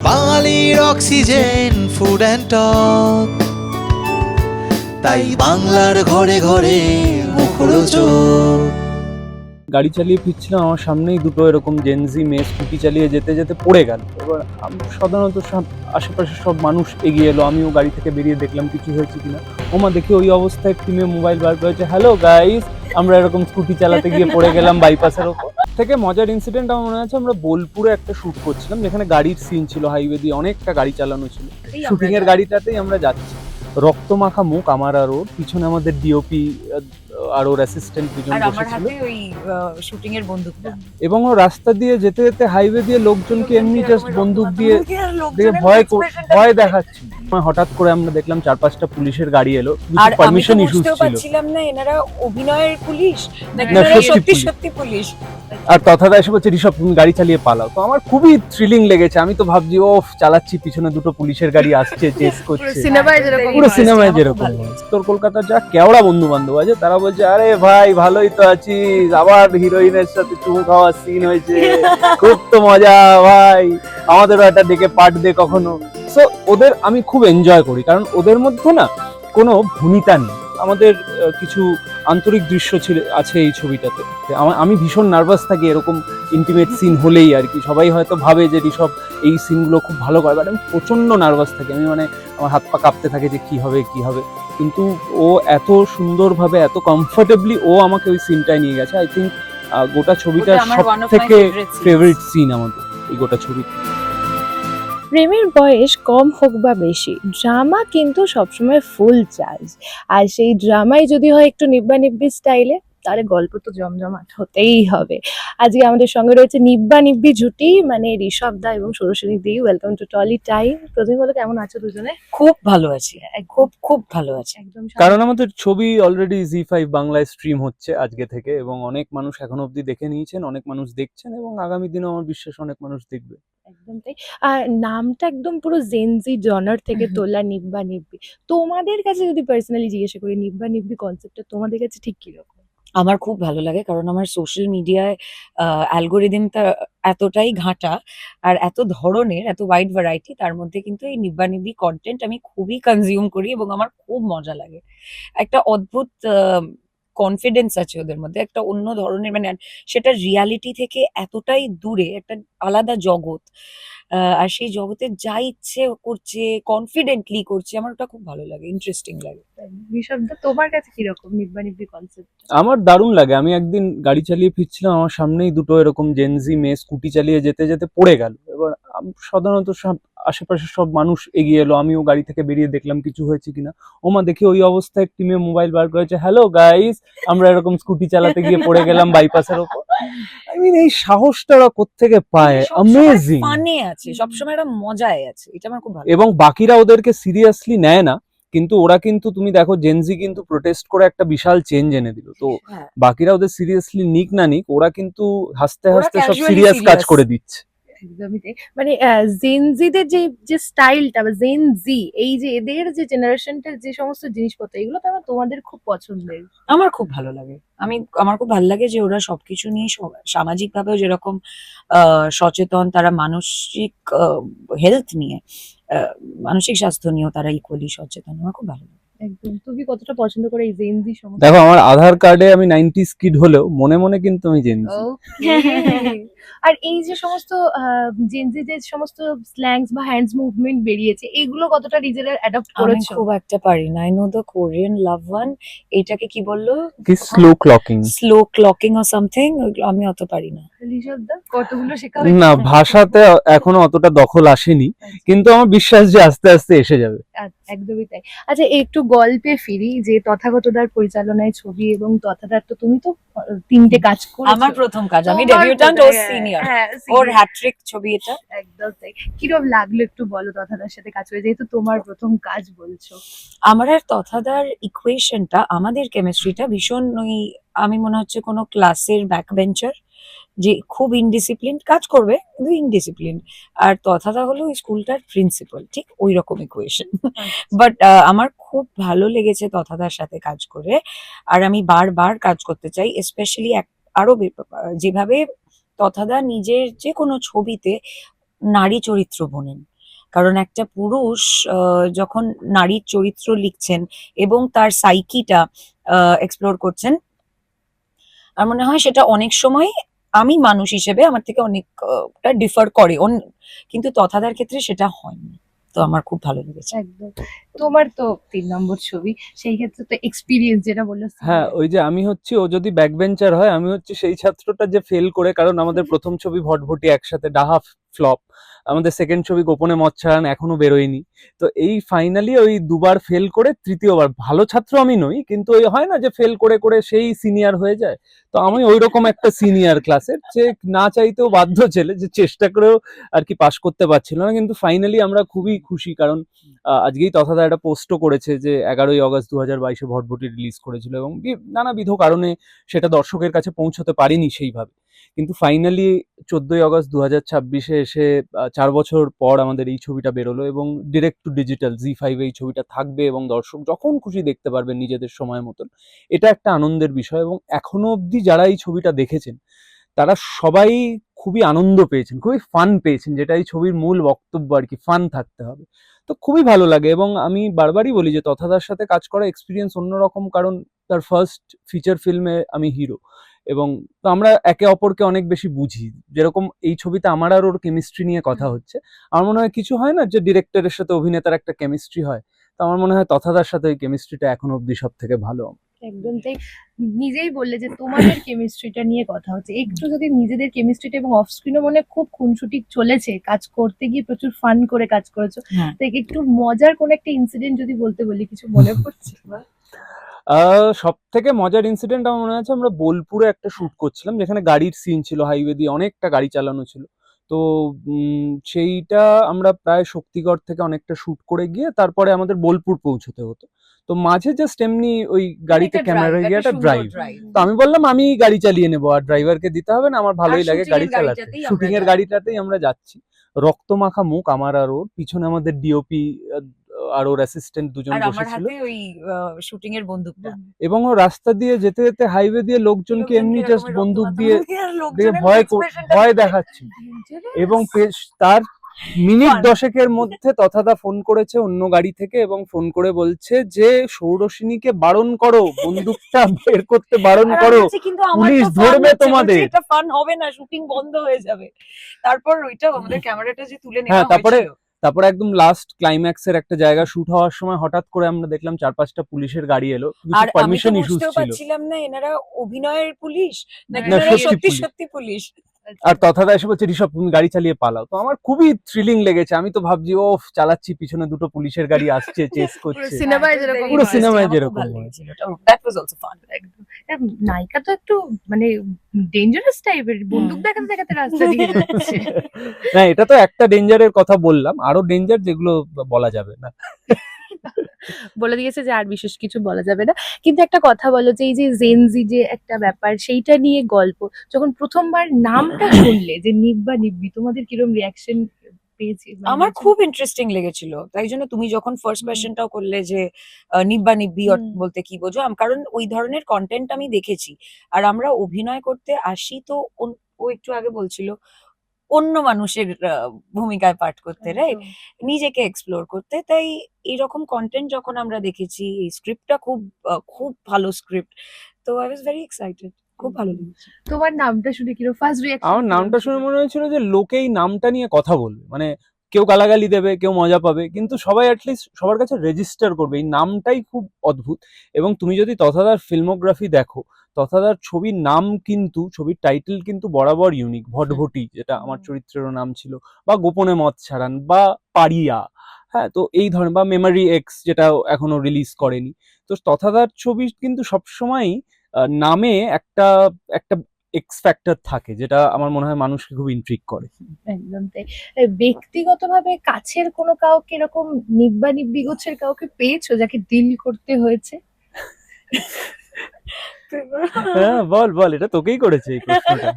বাঙালির oxygen food and talk, তাই বাংলার ঘরে ঘরে মুখরোচক। গাড়ি চালিয়ে ফিরছিলাম, আমার সামনেই দুটো এরকম জেনজি মেয়ে স্কুটি চালিয়ে যেতে যেতে পড়ে গেল। এবার সাধারণত সব আশেপাশে সব মানুষ এগিয়ে এলো, আমিও গাড়ি থেকে বেরিয়ে দেখলাম কিছু হয়েছে কিনা। ওমা দেখি ওই অবস্থায় টিমে মোবাইল বার করেছে, হ্যালো গাইস, আমরা এরকম স্কুটি চালাতে গিয়ে পড়ে গেলাম বাইপাসের ওপর। থেকে মজার ইনসিডেন্ট আমার মনে আছে, আমরা বোলপুরে একটা শুট করছিলাম যেখানে গাড়ির সিন ছিল, হাইওয়ে দিয়ে অনেকটা গাড়ি চালানো ছিল। শুটিং এর গাড়িটাতেই আমরা যাচ্ছি, রক্তমাখা মুখ আমার আর ওর, পিছনে আমাদের ডিওপি আর ওর অ্যাসিস্ট্যান্ট দুজন বসেছিল, ওই শুটিং এর বন্দুকটা। এবং ও রাস্তা দিয়ে যেতে যেতে হাইওয়ে দিয়ে লোকজনকে এমনি জাস্ট বন্দুক দিয়ে ভয় দেখাচ্ছিল। হঠাৎ করে আমরা দেখলাম 4-5টা পুলিশের গাড়ি এলো, আর পারমিশন আমি ইস্যুস বুঝতেও ছিল। পারছিলাম না এনারা অভিনয়ের পুলিশ নাকি না, এনারা সত্যি সত্যি পুলিশ। সত্যি পুলিশ। আর তথাদা এসে বলছে, ঋষভ তুমি গাড়ি চালিয়ে পালাও। তো আমার খুবই থ্রিলিং লেগেছে, আমি তো ভাবছি ও চালাচ্ছি, পিছনে দুটো পুলিশের গাড়ি আসছে, চেস করছে, সিনেমায় যেরকম পুরো হয়, সিনেমায় আমার যেরকম। খুব ভালো লেগেছে। উত্তর কলকাতার যা কেওড়া বন্ধু বান্ধব আছে, তারা বলছে আরে ভাই ভালোই তো আছিস, আবার হিরোইনের সাথে চুমু খাওয়ার সিন হয়েছে, খুব তো মজা ভাই, আমাদেরও একটা ডেকে পার্ট দে কখনো। সো ওদের আমি খুব এনজয় করি, কারণ ওদের মধ্যে না কোনো ভূমিতা নেই। আমাদের কিছু আন্তরিক দৃশ্য আছে এই ছবিটাতে। আমি ভীষণ নার্ভাস থাকি এরকম ইন্টিমেট সিন হলেই আর কি। সবাই হয়তো ভাবে যে ঋষভ এই সিনগুলো খুব ভালো করে, বাট আমি প্রচন্ড নার্ভাস থাকি। আমি আমার হাত পা কাঁপতে থাকে যে কি হবে কি হবে, কিন্তু ও এত সুন্দরভাবে এত কমফোর্টেবলি ও আমাকে ওই সিনটায় নিয়ে গেছে। আই থিঙ্ক গোটা ছবিটা ওটা আমার সব one of my থেকে favorite scenes। ফেভারিট সিন আমাদের এই গোটা ছবি। প্রেমের বয়স কম হোক বা বেশি, ড্রামা কিন্তু সবসময় ফুল চার্জ। আর সেই ড্রামাই যদি হয় একটু নিব্বা নিব্বি স্টাইলে, তাহলে গল্প তো জমজমাট হতেই হবে। আজকে আমাদের সঙ্গে রয়েছে নিব্বা নিব্বি জুটি, মানে ঋষভ দা এবং সরস্বতী দি। Welcome to Tolly time. প্রথমে বলো, কেমন আছো দুজনে? খুব ভালো আছি, খুব খুব ভালো আছি। একদম কারণ আমাদের ছবি অলরেডি জি5 বাংলায় স্ট্রিম হচ্ছে আজকে থেকে, এবং অনেক মানুষ এখনো অবধি দেখে নিয়েছেন, অনেক মানুষ দেখছেন, এবং আগামী দিনেও আমার বিশ্বাস অনেক মানুষ দেখবে। একদম তাই। আর নামটা একদম পুরো জেনজি জনার থেকে তোলা, নিব্বা নিব্বি। তোমাদের কাছে যদি পার্সোনালি জিজ্ঞাসা করি, নিব্বা নিব্বি কনসেপ্টটা তোমাদের কাছে ঠিক কিরকম? আমার খুব ভালো লাগে, কারণ আমার সোশ্যাল মিডিয়ায় অ্যালগোরিদমটা এতটাই ঘাঁটা আর এত ধরনের, এত ওয়াইড ভ্যারাইটি, তার মধ্যে কিন্তু এই নিব্বা নিব্বি কন্টেন্ট আমি খুবই কনজিউম করি এবং আমার খুব মজা লাগে। একটা অদ্ভুত কনফিডেন্স আছে ওদের মধ্যে, একটা অন্য ধরনের, মানে সেটা রিয়ালিটি থেকে এতটাই দূরে, একটা আলাদা জগৎ। আর সেই জগতে যা ইচ্ছে করছে, কনফিডেন্টলি করছে, আমার ওটা খুব ভালো লাগে, ইন্টারেস্টিং লাগে। ঋষভদা, তোমার কাছে কিরকম নিব্বা নিব্বি কনসেপ্ট? আমার দারুণ লাগে। আমি একদিন গাড়ি চালিয়ে ফিরছিলাম, আমার সামনেই দুটো এরকম জেনজি মেয়ে স্কুটি চালিয়ে যেতে যেতে পড়ে গেল। এবার সাধারণত সব আশেপাশে সব মানুষ এগিয়ে এলো, আমিও গাড়ি থেকে বেরিয়ে দেখলাম কিছু হয়েছে কিনা। ওমা দেখি ওই অবস্থায় টিমে মোবাইল বার করেছে, হ্যালো গাইস, আমরা এরকম স্কুটি চালাতে গিয়ে পড়ে গেলাম বাইপাসের ওপর। আই মিন এই সাহসটা ওরা কোত্থেকে পায়, অ্যামেজিং। ফানে আছে, সবসময় একটা মজায় আছে, এটা আমার খুব ভালো লাগে। এবং বাকিরা ওদেরকে সিরিয়াসলি নেয় না, কিন্তু ওরা কিন্তু, তুমি দেখো জেনজি কিন্তু প্রোটেস্ট করে একটা বিশাল চেঞ্জ এনে দিল। তো হ্যাঁ। বাকিরা ওদের সিরিয়াসলি নিক না নিক, ওরা কিন্তু হাসতে ওরা হাসতে সব casually সিরিয়াস কাজ serious। করে দিচ্ছে। একদমই তাই। মানে জেনজিদের যে যে স্টাইলটা বা জেনজি, এই যে এদের যে জেনারেশনটার যে সমস্ত জিনিসপত্র, এগুলো তো তোমাদের খুব পছন্দের। আমার খুব ভালো লাগে। আমার খুব ভালো লাগে যে ওরা সবকিছু নিয়ে সামাজিক ভাবেও যেরকম সচেতন, তারা মানসিক হেলথ নিয়ে, মানসিক স্বাস্থ্য নিয়েও তারা ইকুয়ালি সচেতন। আমার খুব ভালো লাগে। একদম। তুমি কতটা পছন্দ করে এই জেনজি সমস্ত? দেখো, আমার আধার কার্ডে আমি 90s কিড হলেও মনে মনে কিন্তু আমি জেনজি। আর এই যে সমস্ত জেনজি যে সমস্ত স্ল্যাংস বা হ্যান্ডস মুভমেন্ট বেরিয়েছে, এগুলো কতটা নিজেরা অ্যাডপ্ট আমি করেছো? খুব একটা পারি না। I know the Korean love one, এটাকে কি বললো, কি slow clocking. Slow clocking or something, আমি অত পারি না। ঋষভদা, কতগুলো শেখা না, ভাষাতে এখনো অতটা দখল আসেনি, কিন্তু আমার বিশ্বাস যে আস্তে আস্তে এসে যাবে। একদমই তাই। আচ্ছা, একটু গল্পে ফিরি, যে তথাগতদার পরিচালনায় ছবি, এবং তথাদার তো তুমি তো 3টে কাজ করেছো। আমার প্রথম কাজ, আমি তোমার ডেবিউট্যান্ট, ও বোধহয়, সিনিয়র, হ্যাঁ, ওর senior। হ্যাট্রিক ছবি এটা। একদম তাই। কিরকম লাগলো একটু বলো তথাদার সাথে কাজ করে, যেহেতু তোমার প্রথম কাজ বলছো। আমার আর তথাদার ইকুয়েশনটা, আমাদের কেমিস্ট্রিটা ভীষণ ওই, আমি মনে হচ্ছে কোনো ক্লাসের ব্যাক বেঞ্চার, যে খুব ইনডিসিপ্লিন, কাজ করবে কিন্তু ইনডিসিপ্লিন, আর তথাদা হলো ওই স্কুলটার প্রিন্সিপাল, ঠিক ওই রকম ইকুয়েশন। বাট আমার খুব ভালো লেগেছে তথাদার সাথে কাজ করে, আর আমি বারবার কাজ করতে চাই, স্পেশালি আরো যেভাবে তথাদা নিজের যে কোনো ছবিতে নারী চরিত্র বোনেন। কারণ একটা পুরুষ যখন নারীর চরিত্র লিখছেন এবং তার সাইকিটা এক্সপ্লোর করছেন, আমার মনে হয় সেটা অনেক সময় আমি মানুষ হিসেবে আমার থেকে অনেকটা ডিফার করে কিন্তু তথাদার ক্ষেত্রে সেটা হয়নি। তো আমার খুব ভালো লেগেছে। একদম। তোমার তো 3 নম্বর ছবি, সেই ক্ষেত্রে তো এক্সপিরিয়েন্স যেটা বললো হ্যাঁ, ওই যে আমি হচ্ছি, ও যদি ব্যাক বেঞ্চার হয় আমি হচ্ছি সেই ছাত্রটা যে ফেল করে, কারণ আমাদের প্রথম ছবি ভটভটি একসাথে ডাহা ফ্লপ, আমাদের সেকেন্ড ছবি গোপনে মদ ছাড়ান এখনো বেরোয়নি। তো এই ফাইনালি ওই দুবার ফেল করে তৃতীয়বার, ভালো ছাত্র আমি নই কিন্তু ওই হয় না যে ফেল করে করে সেই সিনিয়র হয়ে যায়, তো আমি ওই রকম একটা সিনিয়র ক্লাসের, যে না চাইতেও বাধ্য ছেলে, যে চেষ্টা করেও আর কি পাশ করতে পারছিল না, কিন্তু ফাইনালি আমরা খুবই খুশি। কারণ আজকেই তথাদা একটা পোস্টও করেছে যে 11ই অগস্ট 2022-এ ভটভটি রিলিজ করেছিল এবং নানাবিধ কারণে সেটা দর্শকের কাছে পৌঁছতে পারেনি সেইভাবে, কিন্তু ফাইনালি 14ই অগস্ট 2026-এ এসে 4 বছর পর আমাদের এই ছবিটা বেরোলো এবং ডিরেক্ট টু ডিজিটাল জি5 এই ছবিটা থাকবে এবং দর্শক যখন খুশি দেখতে পারবেন নিজেদের সময় মতন। এটা একটা আনন্দের বিষয় এবং এখনো অবধি যারা এই ছবিটা দেখেছেন তারা সবাই খুবই আনন্দ পেয়েছেন, খুবই ফান পেয়েছেন, যেটা এই ছবির মূল বক্তব্য আর কি, ফান থাকতে হবে। তো খুবই ভালো লাগে এবং আমি বারবারই বলি যে তথাদার সাথে কাজ করা এক্সপিরিয়েন্স অন্যরকম, কারণ তার ফার্স্ট ফিচার ফিল্মে আমি হিরো এবং তো আমরা একে অপরকে অনেক বেশি বুঝি। যেরকম এই ছবিতে আমার আর ওর কেমিস্ট্রি নিয়ে কথা হচ্ছে, আমার মনে হয় কিছু হয় না যে ডিরেক্টরের সাথে অভিনেতার একটা কেমিস্ট্রি হয়, তো আমার মনে হয় তথাদার সাথে ওই কেমিস্ট্রিটা এখনো অব্দি সব থেকে ভালো। একদম তাই। নিজেই বললে যে তোমাদের কেমিস্ট্রিটা নিয়ে কথা হচ্ছে, একটু যদি নিজেদের কেমিস্ট্রিটা এবং অফ স্ক্রিনও মনে খুব খুনসুটি চলেছে, কাজ করতে গিয়ে প্রচুর ফান করে কাজ করেছো, হ্যাঁ। তাই একটু মজার কোন একটা ইনসিডেন্ট যদি বলতে বলি, কিছু মনে পড়ছে? সব থেকে মজার ইনসিডেন্ট আমার মনে আছে, আমরা বোলপুরে একটা শুট করছিলাম যেখানে গাড়ির সিন ছিল, হাইওয়ে দিয়ে অনেকটা গাড়ি চালানো ছিল। তো সেইটা আমরা প্রায় শক্তিগড় থেকে অনেকটা শুট করে গিয়ে তারপরে আমাদের বোলপুর পৌঁছতে হতো। তো মাঝে জাস্ট এমনি ওই গাড়িতে একটা ক্যামেরা drive, গিয়ে একটা একটা সুন্দর ড্রাইভ, drive। তো আমি বললাম আমি গাড়ি চালিয়ে নেবো, আর ড্রাইভারকে দিতে হবে না, আমার ভালোই লাগে shooting গাড়ি এর চালাতে। গাড়িটাতেই আমরা শুটিং এর যাই। গাড়িটাতেই আমরা যাচ্ছি, রক্তমাখা মুখ আমার আর ওর, পিছনে আমাদের ডিওপি আর ওর অ্যাসিস্ট্যান্ট দুজন আর আমার বসেছিল, হাতে ওই শুটিং এর বন্দুকটা। এবং ও রাস্তা দিয়ে যেতে যেতে হাইওয়ে দিয়ে লোকজনকে এমনি জাস্ট এরকমই বন্দুক রক্তমাখা দিয়ে মুখে আর দিয়ে লোকজনের ভয় expressionটা ভয় দেখে দেখাচ্ছিল। এবং তার মিনিট 10-এর মধ্যে তথাদা ফোন করেছে অন্য গাড়ি থেকে এবং ফোন করে বলছে যে সৌরসিনীকে বারণ করো, বন্দুকটা বের করতে বারণ আর আমি করো, বলছি, কিন্তু আমার পুলিশ তো fun ধরবে হচ্ছে। তোমাদের। বলছি, এটা ফান হবে না, শুটিং বন্ধ হয়ে যাবে। তারপর ওইটাও আমাদের ক্যামেরাটা যে তুলে হ্যাঁ, নেওয়া তারপরে হয়েছিল। তারপরে একদম লাস্ট ক্লাইম্যাক্সের একটা জায়গা শুট হওয়ার সময় হঠাৎ করে আমরা দেখলাম 4-5টা পুলিশের গাড়ি এলো, কিছু আর আমি তো পারমিশন ইস্যুস বুঝতেও ছিল, পারছিলাম না এনারা অভিনয়ের পুলিশ নাকি না এনারা সত্যি সত্যি পুলিশ। সত্যি পুলিশ। আর তথাদা এসে বলছে ঋষভ তুমি গাড়ি চালিয়ে পালাও, তো আমার খুবই থ্রিলিং লেগেছে। আমি তো ভাবছি ও চালাচ্ছি, পিছনে দুটো পুলিশের গাড়ি আসছে, চেস করছে। সিনেমায় হ্যাঁ, it was যেরকম very পুরো হয়। সিনেমায় interesting, আমার খুব যেরকম ভালো হয়। লেগেছিল ওটা। That was also fun. একদম। নায়িকা তো একটু মানে ডেঞ্জারাস টাইপের, বন্দুক দেখাতে দেখাতে রাস্তা দিয়ে যাচ্ছে। না, এটা তো একটা ডেঞ্জারের কথা বললাম, আরো ডেঞ্জার যেগুলো বলা যাবে না। বলে দিয়েছে যে আর বিশেষ কিছু বলা যাবে না, কিন্তু একটা কথা বলো, যে এই যে জেনজি যে একটা ব্যাপার, সেইটা নিয়ে গল্প, যখন প্রথমবার নামটা শুনলে যে নিব্বা নিব্বি, তোমাদের কিরকম রিয়াকশন পেয়েছি? আমার খুব ইন্টারেস্টিং লেগেছিল, তাই জন্য তুমি যখন ফার্স্ট কোয়েশ্চেনটাও করলে যে নিব্বা নিব্বি বলতে কি বোঝো, কারণ ওই ধরনের কন্টেন্ট আমি দেখেছি। আর আমরা অভিনয় করতে আসি তো ও একটু আগে বলছিল অন্য মানুষের ভূমিকায় পাঠ করতে, রাইট, নিজেকে এক্সপ্লোর করতে। তাই এইরকম কন্টেন্ট যখন আমরা দেখেছি, এই স্ক্রিপ্টটা খুব ভালো স্ক্রিপ্ট, তো আই ওয়াজ ভেরি এক্সাইটেড, খুব ভালো লেগেছে। তোমার নামটা শুনে কিরকম ফার্স্ট রিয়াকশন? আমার নামটা শুনে মনে হয়েছিল যে লোকে এই নামটা নিয়ে কথা বলবে, মানে কেউ গালাগালি দেবে, কেউ মজা পাবে, কিন্তু সবাই অ্যাটলিস্ট সবার কাছে রেজিস্টার করবে। এই নামটাই খুব অদ্ভুত। এবং তুমি যদি তথাদার ফিল্মোগ্রাফি দেখো, তথাদার ছবির নাম কিন্তু, ছবির টাইটেল কিন্তু বরাবর ইউনিক। ভটভটি যেটা আমার চরিত্রেরও নাম ছিল, বা গোপনে মদ ছাড়ান, বা পারিয়া, হ্যাঁ, তো এই ধরনের, বা মেমারি এক্স যেটা এখনো রিলিজ করেনি। তো তথাদার ছবি কিন্তু সবসময়ই নামে একটা একটা এক্স ফ্যাক্টর থাকে, যেটা আমার মনে হয় মানুষকে খুব ইন্ট্রিগ করে। একদম তাই। ব্যক্তিগতভাবে কাছের কোনো কাউকে এরকম নিব্বা নিব্বি গোছের কাউকে পেয়েছো যাকে ডিল করতে হয়েছে? হ্যাঁ, বল বল, এটা তোকেই করেছে এই প্রশ্নটা।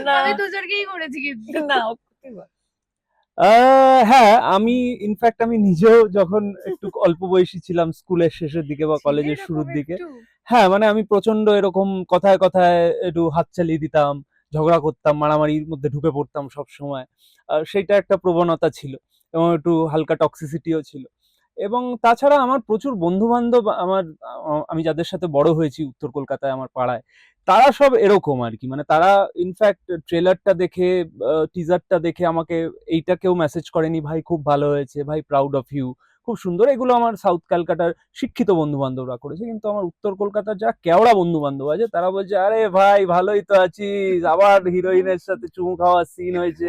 না, আমি দুজনকেই করেছি কিন্তু। না, হ্যাঁ, আমি ইনফ্যাক্ট আমি নিজেও যখন একটু অল্প বয়সী ছিলাম, স্কুলের শেষের দিকে বা কলেজের শুরুর দিকে, হ্যাঁ, মানে আমি প্রচন্ড এরকম কথায় কথায় একটু হাত চালিয়ে দিতাম, ঝগড়া করতাম, মারামারির মধ্যে ঢুকে পড়তাম সব সময়। সেইটা একটা প্রবণতা ছিল এবং একটু হালকা টক্সিসিটিও ছিল। এবং তাছাড়া আমার প্রচুর বন্ধু বান্ধব, আমি যাদের সাথে বড় হয়েছি উত্তর কলকাতায় আমার পাড়ায়, তারা সব এরকম আর কি। মানে তারা ইনফ্যাক্ট ট্রেলারটা দেখে, টিজারটা দেখে আমাকে এইটা কেউ মেসেজ করেনি, ভাই খুব ভালো হয়েছে, ভাই প্রাউড অফ ইউ, খুব সুন্দর। এগুলো আমার সাউথ ক্যালকাটার শিক্ষিত বন্ধু বান্ধবরা করেছে। কিন্তু আমার উত্তর কলকাতার যা কেওড়া বন্ধু বান্ধব আছে, তারা বলছে আরে ভাই ভালোই তো আছিস, আবার হিরোইনের সাথে চুমু খাওয়ার সিন হয়েছে,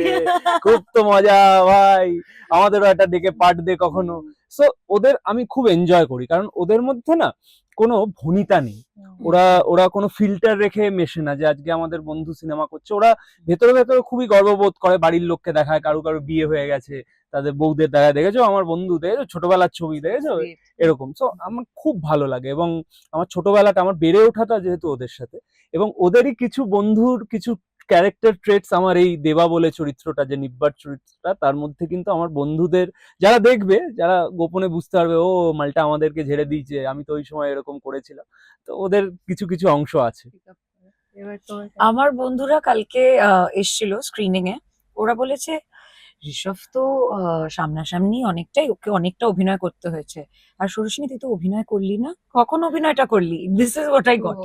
খুব তো মজা ভাই, আমাদেরও একটা ডেকে পার্ট দে কখনো। সো ওদের আমি খুব এনজয় করি, কারণ ওদের মধ্যে না কোনো ভনিতা নেই। ওরা কোনো ফিল্টার রেখে মেশে না যে আজকে আমাদের বন্ধু সিনেমা করছে। ওরা ভেতরে ভেতরে খুবই গর্ববোধ করে, বাড়ির লোককে দেখায়, কারো কারো বিয়ে হয়ে গেছে, তাদের বউদের দেখা দেখেছো, আমার বন্ধু দেখেছো, ছোটবেলার ছবি দেখেছো, এরকম। সো আমার খুব ভালো লাগে। এবং আমার ছোটবেলাটা, আমার বেড়ে ওঠাটা যেহেতু ওদের সাথে, এবং ওদেরই কিছু বন্ধুর কিছু ক্যারেক্টার ট্রেটস আমার এই দেবা বলে চরিত্রটা, যে নিব্বার চরিত্রটা, তার মধ্যে কিন্তু আমার বন্ধুদের, যারা দেখবে, যারা গোপনে বুঝতে পারবে ও মালটা আমাদেরকে ঝেড়ে দিয়েছে, আমি তো ওই সময় এরকম করেছিলাম, তো ওদের কিছু কিছু অংশ আছে। আমার বন্ধুরা কালকে এসছিল স্ক্রিনিং এ, ওরা বলেছে ঋষভ তো সামনাসামনি ওকে অনেকটা অভিনয় করতে হয়েছে, আর সুরুশিনী তুই তো অভিনয় করলি না, কখন অভিনয়টা করলি? This is what I got.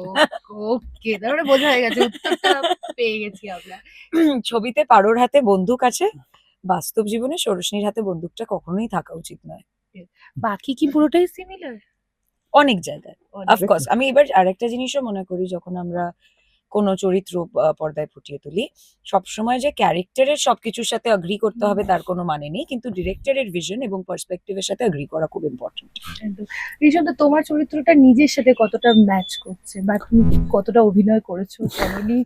Okay, তারপরে বোঝা হয়ে গেছে, উত্তরটা পেয়ে গেছি আমরা। ছবিতে পারোর হাতে বন্দুক আছে, বাস্তব জীবনে সরোশিনীর হাতে বন্দুকটা কখনোই থাকা উচিত নয়। বাকি কি পুরোটাই সিমিলার? অনেক জায়গায় অফকোর্স। আমি এবার আরেকটা জিনিসও মনে করি, যখন আমরা কোনো চরিত্র পর্দায় ফুটিয়ে তুলি, সবসময় যে ক্যারেক্টারের সবকিছুর সাথে এগ্রি করতে হবে তার কোনো মানে নেই, কিন্তু ডিরেক্টরের ভিশন এবং পার্সপেক্টিভের সাথে এগ্রি করা খুব ইম্পর্টেন্ট। ঋষভ, তোমার চরিত্রটা নিজের সাথে কতটা ম্যাচ করছে, বা তুমি কতটা অভিনয় করেছো করোনি?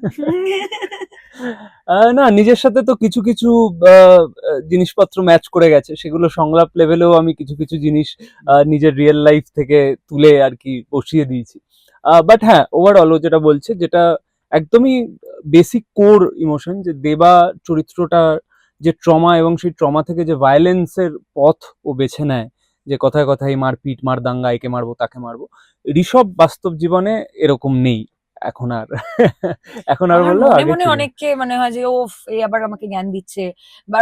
না, নিজের সাথে তো কিছু কিছু জিনিসপত্র ম্যাচ করে গেছে, সেগুলো সংলাপ লেভেলেও আমি কিছু কিছু জিনিস নিজের রিয়েল লাইফ থেকে তুলে আর কি বসিয়ে দিয়েছি। বাট হ্যাঁ, ওভারঅল ও যেটা বলছে, যেটা একদমই বেসিক কোর ইমোশন, যে দেবা চরিত্রটা যে ট্রমা, এবং সেই ট্রমা থেকে যে ভায়োলেন্সের পথ ও বেছে নেয়, যে কথায় কথায় মারপিট, মারদাঙ্গা, একে মারবো তাকে মারবো, ঋষভ বাস্তব জীবনে এরকম নেই এখন আর। এখন আর বললো মনে আগে মনে ছিল। অনেককে মনে হয় যে ও এই আবার আমাকে জ্ঞান দিচ্ছে, বা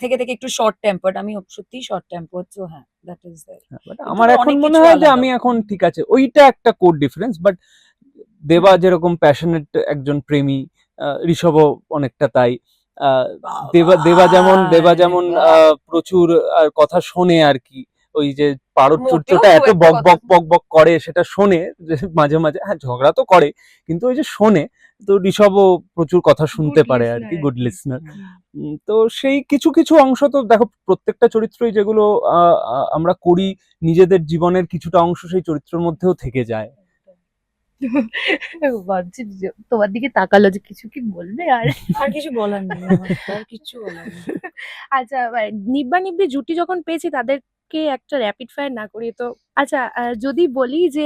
থেকে থেকে একটু শর্ট টেম্পার্ড। আমি সত্যি শর্ট টেম্পার্ড, তো হ্যাঁ, দ্যাট ইজ দেয়ার। বাট আমার এখন মনে হয় যে আমি এখন ঠিক আছে, ওইটা একটা কোড ডিফারেন্স। বাট দেবা যেরকম প্যাশনেট একজন প্রেমী, ঋষভও অনেকটা তাই। দেবা যেমন প্রচুর কথা শোনে আর কি, ওই যে পারদ চরিত্রটা এত বক বক বক বক করে, সেটা শোনে যে মাঝে মাঝে, হ্যাঁ ঝগড়া তো করে, কিন্তু ওই যে শোনে, তো ঋষভও প্রচুর কথা শুনতে পারে আর কি, গুড লিসনার। তো সেই কিছু কিছু অংশ তো দেখো, প্রত্যেকটা চরিত্রই যেগুলো আমরা করি, নিজেদের জীবনের কিছুটা অংশ সেই চরিত্রের মধ্যেও থেকে যায়। ভাবছি তোমার দিকে তাকালো যে কিছু কি বলবে, আর কিছু বলার নেই, আর কিছু বলার নেই। আচ্ছা, নিব্বা নিব্বি জুটি যখন পেয়েছি, তাদেরকে একটা র্যাপিড ফায়ার না করি তো। আচ্ছা, যদি বলি যে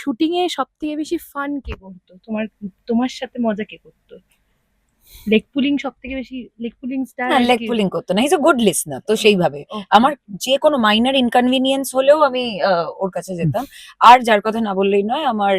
শুটিং এ সব থেকে বেশি ফান কে করতো, তোমার সাথে মজা কে করতো? লেগ পুলিং সব থেকে বেশি, লেগ পুলিং স্টার। না, লেগ পুলিং করতো না, ইজ আ গুড লিসনার, তো সেইভাবে আমার যে কোনো মাইনার ইনকনভিনিয়েন্স হলেও আমি ওর কাছে যেতাম। আর যার কথা না বললেই নয়, আমার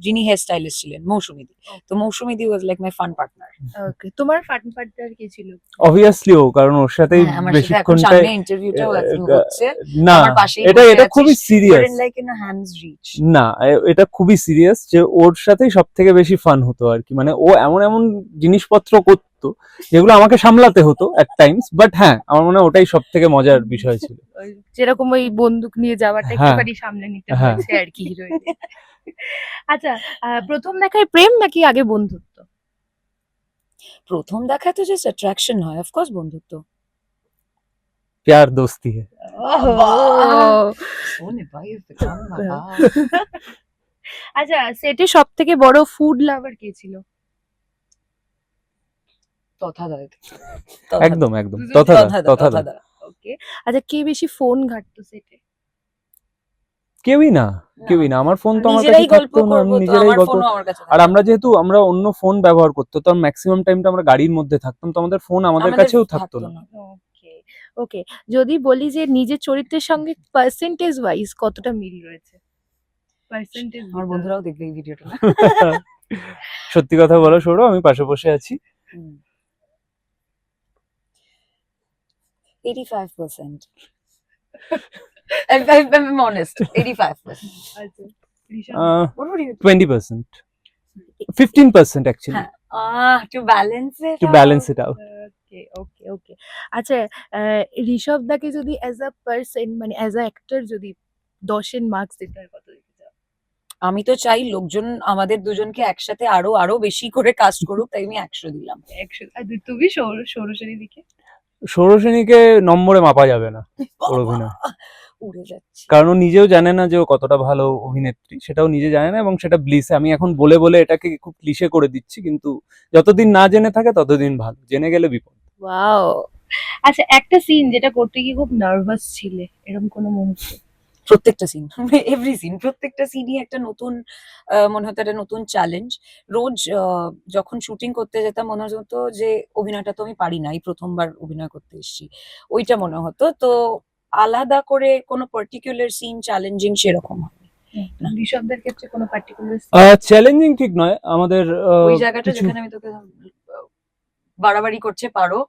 যিনি হেয়ার স্টাইলিস্ট ছিলেন মৌসুমীদি, তো মৌসুমীদি was like my fun partner. Okay, তোমার ফান পার্টনার কে ছিল? অবভিয়াসলি ও, কারণ ওর সাথেই বেশিক্ষণটা ইন্টারভিউটাও হচ্ছে না, আমার পাশেই এটা খুবই serious like in a hands reach. না, এটা খুবই সিরিয়াস, যে ওর সাথেই সব থেকে বেশি ফান হতো আর কি। মানে ও এমন এমন জিনিসপত্র করতো যেগুলো আমাকে সামলাতে হতো এট টাইমস, বাট হ্যাঁ, আমার মনে হয় ওটাই সব থেকে মজার বিষয় ছিল। যেরকম ওই বন্দুক নিয়ে যাওয়াটা একটুখানি সামলে নিতে হয়েছে আর কি হিরোইন। আচ্ছা, প্রথম দেখায় প্রেম নাকি আগে বন্ধুত্ব? প্রথম দেখায় তো জাস্ট অ্যাট্রাকশন হয়, অফকোর্স বন্ধুত্ব। প্যার দোস্তি হ্যায়। আচ্ছা, সেটে সব থেকে বড় ফুড লাভার কে ছিল? একদম একদম তথাদা। ওকে, আচ্ছা, কে বেশি ফোন ঘাটতো সেটে? কেউই না। আমার ফোন তো আমার কাছে থাকতো না, আমি নিজেরাই গল্প। আর আমরা যেহেতু অন্য ফোন ব্যবহার করতো, তো ম্যাক্সিমাম টাইমটা আমরা গাড়ির মধ্যে থাকতাম, তো আমাদের ফোন আমাদের কাছেও থাকতো না। ওকে, যদি বলি যে নিজের চরিত্রের সঙ্গে পার্সেন্টেজ ওয়াইজ কতটা মিল রয়েছে? পার্সেন্টেজ আমার বন্ধুরাও দেখবে এই ভিডিওটা। সত্যি কথা বলো সৌরভ, আমি পাশে বসে আছি, 85%. I'm honest. 85%. আচ্ছা Rishabh What would you? 20%, 15% actually, To balance it. to balance it out. ওকে ওকে ওকে আচ্ছা ঋষভ দাকে যদি অ্যাজ আ পার্সন মানে অ্যাজ আ অ্যাক্টর যদি 10-এর মার্কস দিতে হয় কত দিতে চাও? আমি তো চাই লোকজন আমাদের দুজনকে একসাথে আরো বেশি করে কাস্ট করুক, তাই আমি 100 দিলাম। 100 আর তুমি সৌরসেনী দিকে সৌরসেনীকে নম্বরে মাপা যাবে না ওর অভিনয়, উড়ে যাচ্ছে। কারণ ও নিজেও জানে না যে ও কতটা ভালো অভিনেত্রী, সেটাও নিজে জানে না, এবং সেটা ব্লিসে আমি এখন বলে বলে এটাকে খুব ক্লিশে করে দিচ্ছি, কিন্তু যতদিন না জেনে থাকে ততদিন ভালো, জেনে গেলে বিপদ। ওয়াও আচ্ছা একটা সিন যেটা করতে গিয়ে খুব নার্ভাস ছিলে এরকম কোনো মুহূর্ত? প্রত্যেকটা সিন, এভরি সিন, প্রত্যেকটা সিনই একটা নতুন মনে হতো একটা নতুন চ্যালেঞ্জ। রোজ যখন শুটিং করতে যেতাম মনে হতো যে অভিনয়টা তো আমি পারি না, এই প্রথমবার অভিনয় করতে এসেছি, ওইটা মনে হতো। তো আলাদা করে কোনো পার্টিকুলার সিন চ্যালেঞ্জিং সেরকম হয়নি। না। ঋষভদের ক্ষেত্রে কোনো পার্টিকুলার চ্যালেঞ্জিং ঠিক নয়, আমাদের ওই জায়গাটা কিছু যেখানে আমি তোকে বাড়াবাড়ি করছে পারো,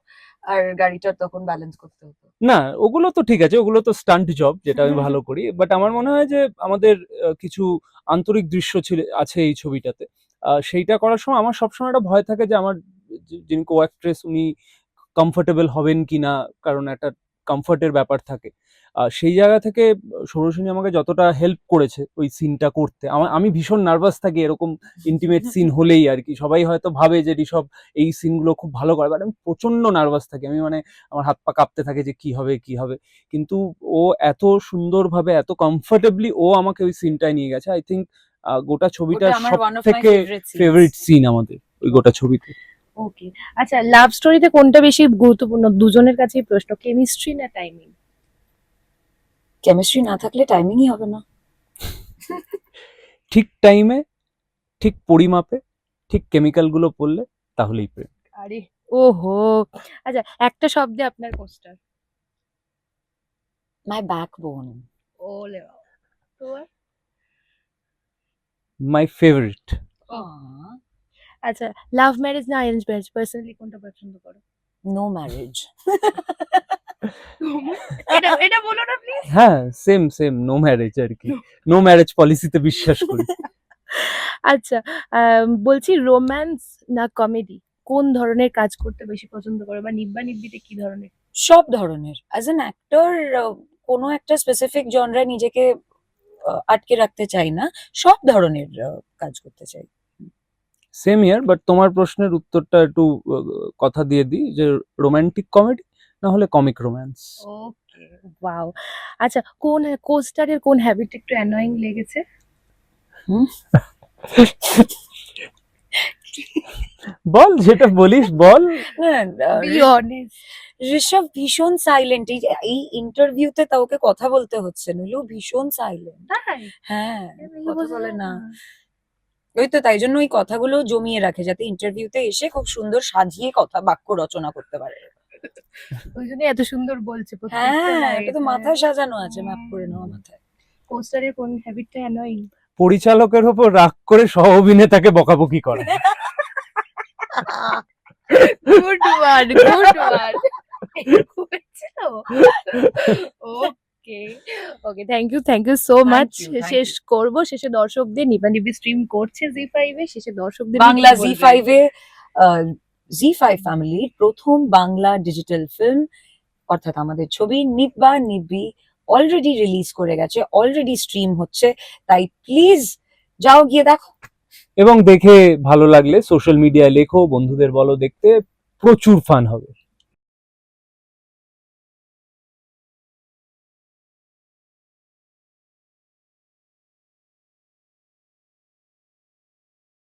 আর গাড়িটার তখন ব্যালেন্স করতে হতো। না, ওগুলো তো ঠিক আছে, ওগুলো তো স্টান্ট জব, যেটা আমি ভালো করি, বাট আমার মনে হয় যে আমাদের কিছু আন্তরিক দৃশ্য আছে এই ছবিটাতে, সেইটা করার সময় আমার সবসময় একটা ভয় থাকে যে আমার যিনি কো অ্যাক্ট্রেস উনি কমফোর্টেবল হবেন কিনা, কারণ একটা কমফোর্টের ব্যাপার থাকে। সেই জায়গা থেকে সৌরসেনী আমাকে যতটা হেল্প করেছে ওই সিনটা করতে, আমি ভীষণ নার্ভাস থাকি এরকম ইন্টিমেট সিন হলেই আর কি। সবাই হয়তো ভাবে যে ঋষভ এই সিনগুলো খুব ভালো করে, বাট আমি প্রচন্ড নার্ভাস থাকি, আমি মানে আমার হাত পা কাঁপতে থাকে যে কি হবে কি হবে, কিন্তু ও এত সুন্দরভাবে এত কমফোর্টেবলি ও আমাকে ওই সিনটায় নিয়ে গেছে। আই থিঙ্ক গোটা ছবিটার ওটা আমার সব one of my থেকে favorite scenes. ফেভারিট সিন আমাদের ওই গোটা ছবিতে। ওকে আচ্ছা লাভ স্টোরিতে কোনটা বেশি গুরুত্বপূর্ণ দুজনের কাছেই প্রশ্ন, কেমিস্ট্রি না টাইমিং? কেমিস্ট্রি না থাকলে টাইমিংই হবে না। ঠিক টাইমে, ঠিক পরিমাপে, ঠিক কেমিক্যাল গুলো পড়লে তাহলেই প্রেম। আরে ওহো আচ্ছা একটা শব্দে আপনার পোস্টার? মাই ব্যাকবোন। ওলে বাবা তোমার? My favourite. আচ্ছা লাভ ম্যারেজ না অ্যারেঞ্জ ম্যারেজ পার্সোনালি কোনটা পছন্দ করো? No marriage. এটা বলো না প্লিজ। হ্যাঁ, সেম সেম, নো ম্যারেজ আর কি, নো ম্যারেজ পলিসিতে বিশ্বাস করি। আচ্ছা বলছি রোম্যান্স না কমেডি কোন ধরনের কাজ করতে বেশি পছন্দ করো, বা নিব্বা নিব্বিতে কি ধরনের? সব ধরনের। অ্যাজ অ্যান অ্যাক্টর কোনো একটা স্পেসিফিক জনরায় নিজেকে আটকে রাখতে চাই না, সব ধরনের কাজ করতে চাই। সেম ইয়ার, বাট তোমার প্রশ্নের উত্তরটা একটু কথা দিয়ে দিই যে রোমান্টিক কমেডি না হলে কমিক রোম্যান্স। ওকে ওয়াও আচ্ছা কোন কোস্টারের কোন হ্যাবিট একটু অ্যানয়িং লেগেছে? বল, যেটা বলিস বল। Be honest. ঋষভ ভীষণ সাইলেন্ট, এই ইন্টারভিউতে তা ওকে কথা বলতে হচ্ছে, নইলেও ভীষণ সাইলেন্ট। হ্যাঁ, কথা বলে না। ওই তো তাই জন্য ওই কথাগুলো জমিয়ে রাখে যাতে ইন্টারভিউতে এসে খুব সুন্দর সাজিয়ে কথা বাক্য রচনা করতে পারে। ওই জন্য এত সুন্দর বলছে হ্যাঁ, এটা তো মাথায় সাজানো আছে, ম্যাপ করে নেওয়া মাথায়। কোস্টারের কোন হ্যাবিটটা অ্যানয়িং? পরিচালকের ওপর রাগ করে সহ অভিনেতাকে বকাবকি করা। Good one good one. Okay okay thank you so much. you, thank শেষ করব, শেষে দর্শকদের নিবা নিবি স্ট্রিম করছে জি5 এ, শেষে দর্শকদের বাংলা জি5 এ জি5 ফ্যামিলির প্রথম বাংলা ডিজিটাল ফিল্ম, অর্থাৎ আমাদের ছবি নিব্বা নিব্বি অলরেডি রিলিজ করে গেছে, অলরেডি স্ট্রিম হচ্ছে, তাই প্লিজ যাও গিয়ে দেখো। এবং দেখে ভালো লাগলে সোশ্যাল মিডিয়ায় লেখো, বন্ধুদের বলো দেখতে, প্রচুর ফান হবে।